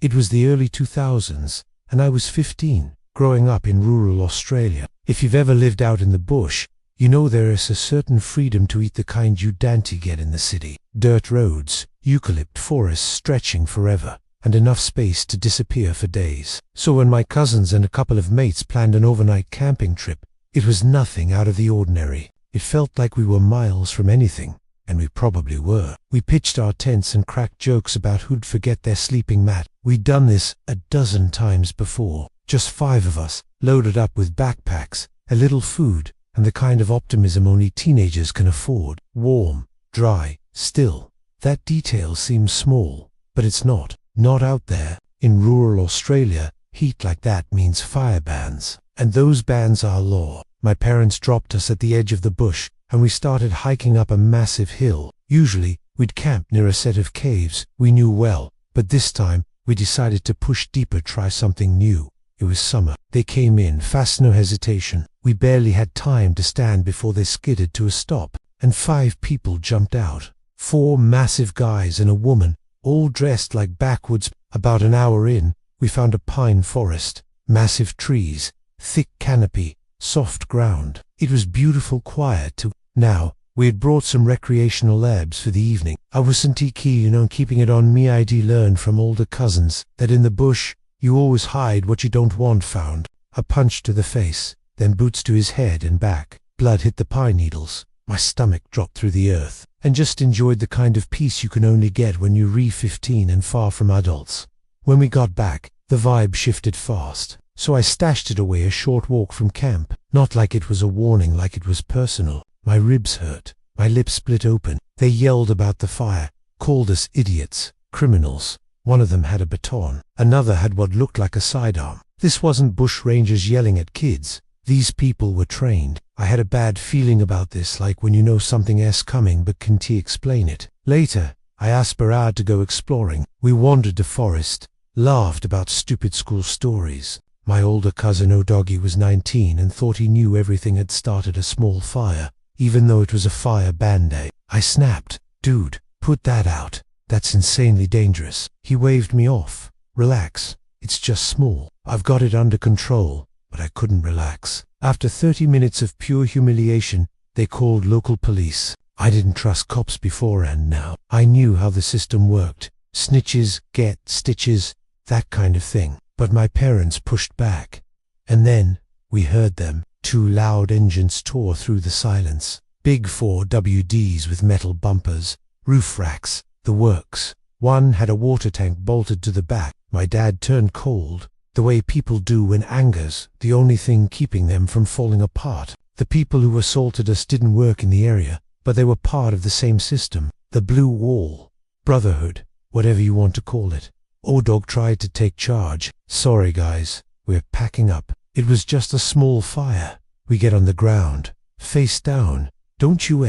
It was the early 2000s, and I was 15, growing up in rural Australia. If you've ever lived out in the bush, you know there is a certain freedom to eat the kind you don't get in the city. Dirt roads, eucalypt forests stretching forever, and enough space to disappear for days. So when my cousins and a couple of mates planned an overnight camping trip, it was nothing out of the ordinary. It felt like we were miles from anything, and we probably were. We pitched our tents and cracked jokes about who'd forget their sleeping mat. We'd done this a dozen times before. Just 5 of us, loaded up with backpacks, a little food, and the kind of optimism only teenagers can afford. Warm, dry, still. That detail seems small, but it's not. Not out there. In rural Australia, heat like that means fire bans. And those bans are law. My parents dropped us at the edge of the bush, and we started hiking up a massive hill. Usually, we'd camp near a set of caves we knew well, but this time, we decided to push deeper, try something new. It was summer. They came in fast, no hesitation. We barely had time to stand before they skidded to a stop, and 5 people jumped out. 4 massive guys and a woman, all dressed like backwoods. About an hour in, we found a pine forest, massive trees, thick canopy, soft ground. It was beautiful, quiet too. Now, we had brought some recreational herbs for the evening. I wasn't too keen on keeping it on me. I'd learned from older cousins that in the bush, you always hide what you don't want found. A punch to the face, then boots to his head and back. Blood hit the pine needles. My stomach dropped through the earth, and just enjoyed the kind of peace you can only get when you're 15 and far from adults. When we got back, the vibe shifted fast, so I stashed it away a short walk from camp. Not like it was a warning, like it was personal. My ribs hurt. My lips split open. They yelled about the fire, called us idiots, criminals. One of them had a baton. Another had what looked like a sidearm. This wasn't bush rangers yelling at kids. These people were trained. I had a bad feeling about this, like when you know something's coming but can't explain it. Later, I asked Barad to go exploring. We wandered the forest, laughed about stupid school stories. My older cousin O'Doggy was 19 and thought he knew everything. Had started a small fire, even though it was a fire ban day. I snapped, "Dude, put that out. That's insanely dangerous." He waved me off. "Relax. It's just small. I've got it under control." But I couldn't relax. After 30 minutes of pure humiliation, they called local police. I didn't trust cops before, and now I knew how the system worked. Snitches get stitches, that kind of thing. But my parents pushed back. And then, we heard them. 2 loud engines tore through the silence. Big 4WDs with metal bumpers, roof racks, the works. One had a water tank bolted to the back. My dad turned cold, the way people do when anger's the only thing keeping them from falling apart. The people who assaulted us didn't work in the area, but they were part of the same system. The Blue Wall. Brotherhood. Whatever you want to call it. O-Dog tried to take charge. "Sorry guys, we're packing up. It was just a small fire." We get on the ground, face down. "Don't you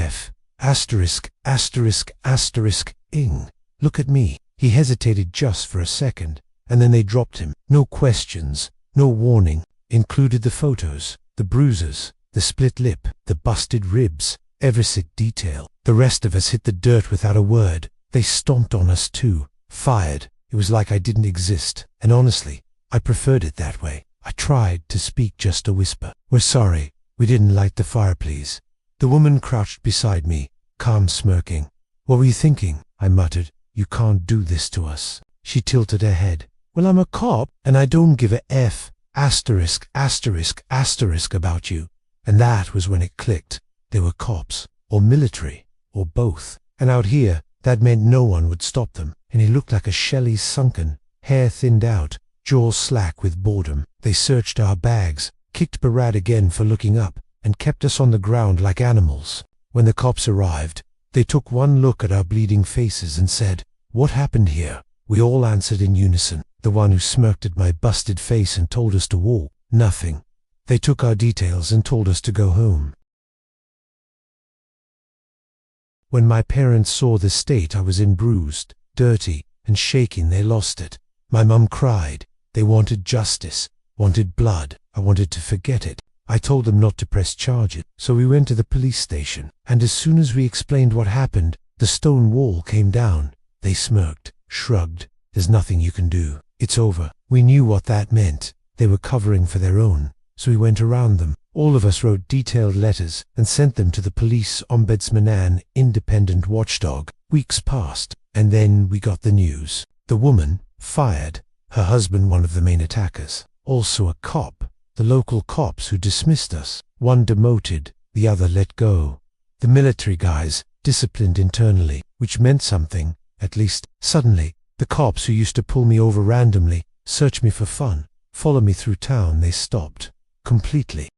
ing. Look at me." He hesitated just for a second, and then they dropped him. No questions, no warning. Included the photos, the bruises, the split lip, the busted ribs, every sick detail. The rest of us hit the dirt without a word. They stomped on us too. Fired. It was like I didn't exist, and honestly, I preferred it that way. I tried to speak, just a whisper. "We're sorry. We didn't light the fire, please." The woman crouched beside me, calm, smirking. "What were you thinking?" I muttered. "You can't do this to us." She tilted her head. "Well, I'm a cop, and I don't give a F about you." And that was when it clicked. They were cops, or military, or both. And out here, that meant no one would stop them. And he looked like a Shelley's sunken, hair thinned out, jaws slack with boredom. They searched our bags, kicked Barad again for looking up, and kept us on the ground like animals. When the cops arrived, they took one look at our bleeding faces and said, "What happened here?" We all answered in unison. The one who smirked at my busted face and told us to walk. Nothing. They took our details and told us to go home. When my parents saw the state I was in, bruised, dirty, and shaking, they lost it. My mum cried. They wanted justice, wanted blood. I wanted to forget it. I told them not to press charges. So we went to the police station, and as soon as we explained what happened, the stone wall came down. They smirked, shrugged. "There's nothing you can do." It's over. We knew what that meant. They were covering for their own, so we went around them. All of us wrote detailed letters and sent them to the police ombudsman, an independent watchdog. Weeks passed, and then we got the news. The woman fired. Her husband, one of the main attackers. Also a cop. The local cops who dismissed us. One demoted, the other let go. The military guys disciplined internally, which meant something, at least. Suddenly, the cops who used to pull me over randomly, search me for fun, follow me through town, they stopped. Completely.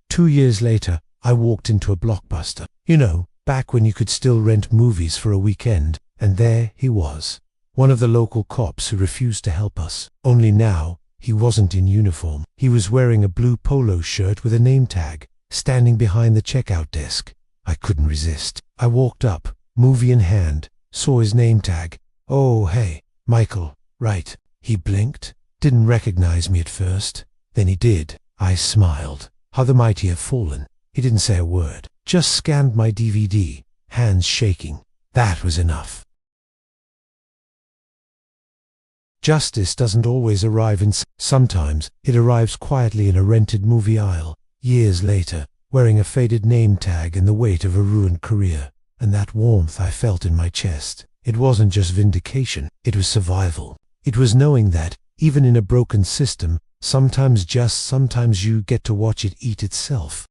2 years later, I walked into a Blockbuster. You know, back when you could still rent movies for a weekend, and there he was. One of the local cops who refused to help us. Only now, he wasn't in uniform. He was wearing a blue polo shirt with a name tag, standing behind the checkout desk. I couldn't resist. I walked up, movie in hand, saw his name tag. Oh, hey, Michael, right. He blinked, didn't recognize me at first. Then he did. I smiled. How the mighty have fallen. He didn't say a word, just scanned my DVD, hands shaking. That was enough. Justice doesn't always arrive sometimes it arrives quietly in a rented movie aisle, years later, wearing a faded name tag and the weight of a ruined career. And that warmth I felt in my chest, it wasn't just vindication, it was survival. It was knowing that, even in a broken system, sometimes you get to watch it eat itself.